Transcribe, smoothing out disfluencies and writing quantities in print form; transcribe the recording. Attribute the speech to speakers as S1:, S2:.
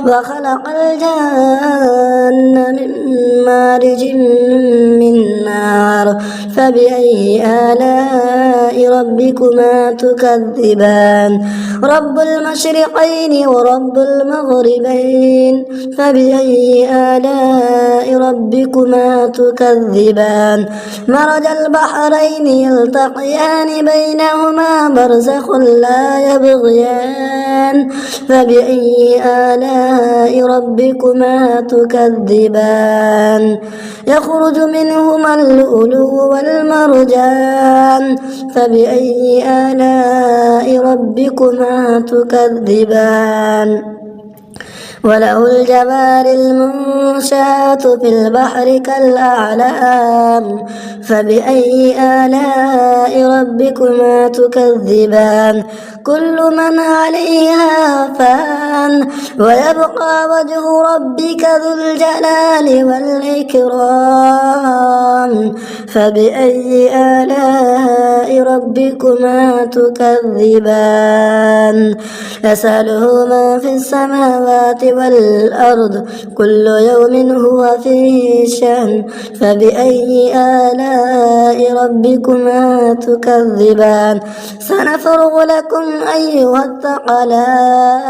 S1: وخلق الجن من مارج من نار فبأي آلاء ربكما تكذبان رب المشرقين ورب المغربين فبأي آلاء ربكما تكذبان مرج البحرين يلتقيان بينهما برزخ لا يبغيان فبأي آلاء ربكما تكذبان يخرج منهما اللؤلؤ والمرجان فبأي آلاء ربكما تكذبان وله الجوار المنشآت في البحر كالأعلام فبأي آلاء ربكما تكذبان كل من عليها فان ويبقى وجه ربك ذو الجلال والإكرام فبأي آلاء ربكما تكذبان يسأله ما في السماوات والأرض كل يوم هو في شأن فبأي آلاء ربكما تكذبان سنفرغ لكم أيها الثقلان